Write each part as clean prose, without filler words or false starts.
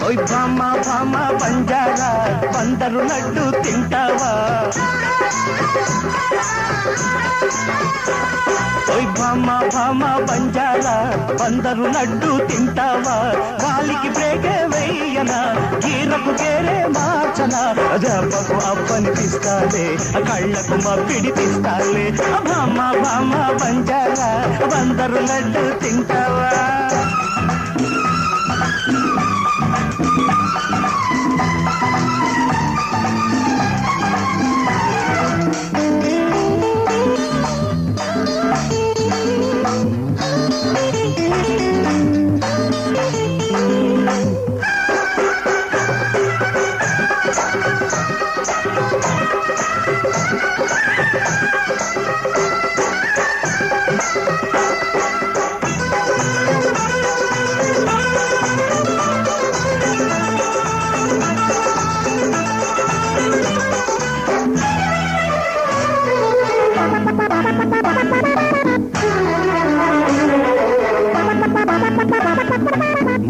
ఓయ్ భామ భామ బంజారా బందరు లడ్డు తింటావా? ఓయ్ భామ భామ బంజారా బందరు లడ్డు తింటావా? కాలికి బ్రేకే వెయ్యనా, గీరకు గేరే మార్చనా, దెబ్బకు అప్పనిపిస్తాలే, కళ్ళకు మప్పిడిపిస్తాలే. భామ భామ బంజారా బందరు లడ్డు తింటావా?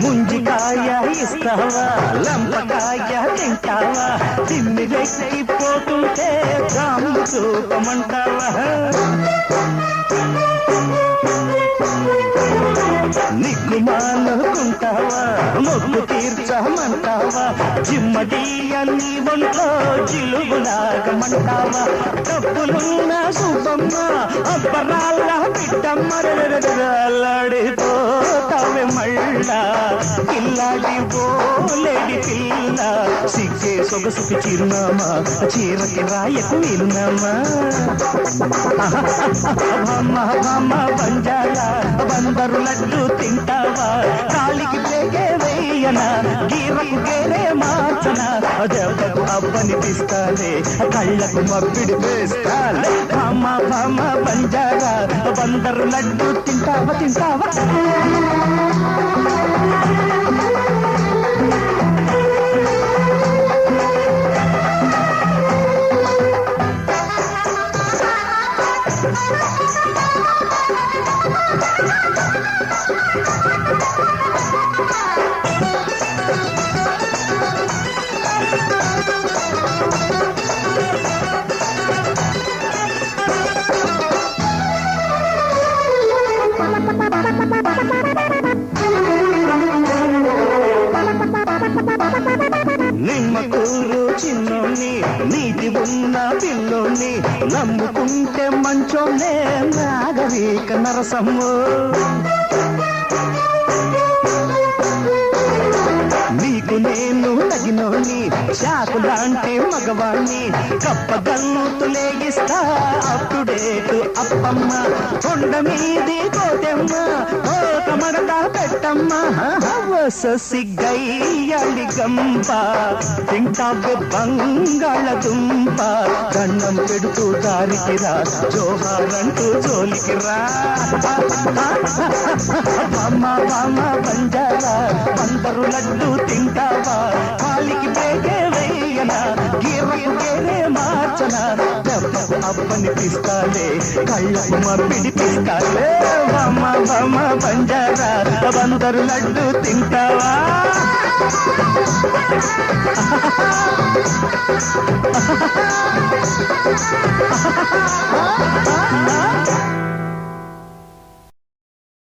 ముంజికాయ ఇస్తావా, లంపకాయ తింటావా, తిమ్మిరెక్కిపోతుంటే రాము చూపమంటావా? నిగ్గుమానుకుంటావా, మొగ్గు తీర్చమంటావా, జిమ్మడీయన్ని ఒంట్లో జిలుగులాగమంటావా? డబ్బులున్న సుబ్బమ్మ అబ్బరాళ్ళ బిడ్డమ్మ లాడిపోతావే మళ్ళా, పిల్లాడి పోలేడి పిల్ల, సిగ్గే సొగసుకి చిరునామా, చీరకి రాయకు విరునామా. భామ భామ బంజారా బందరు లడ్డు తింటావా? కాలికి బ్రేకే వెయ్యనా, గీరకు గేరే మార్చనా, దెబ్బకు అబ్బనిపిస్తాలే, కళ్ళకు మబ్బిడి వేస్తాలే. భామ భామ బంజారా బందరు లడ్డు తింటావా తింటావా? నిమ్మకూరు చిన్నోని, నీటి ఉన్న పిల్లోని, నమ్ముకుంటే మంచోనే నాగరిక నరసమ్ము. నీకు నేను తగినోని, చాకులాంటి మగవాణ్ణి, కప్పగల్లుతులేగిస్తా అప్పుడేటు అప్పమ్మ. కొండ మీది కోటెమ్మ, కోట మడత పెట్టమ్మ, సిగ్గయ్యాలి గంప, తింటావే బంగాళదుంప, దండం పెడుతూ దారికి రా, జోహారంటూ జోలికి రా. బామ్మ బామ్మ బంజారా బందరు లడ్డు తింటావా? కాలికి బ్రేకే వెయ్యనా, గీరకు గేరే మార్చనా, దెబ్బకు అప్పనిపిస్తాలే, కళ్ళకు మప్పిడిపిస్తాలే. బామ్మ బామ్మ బంజారా బందరు లడ్డు తింటావా?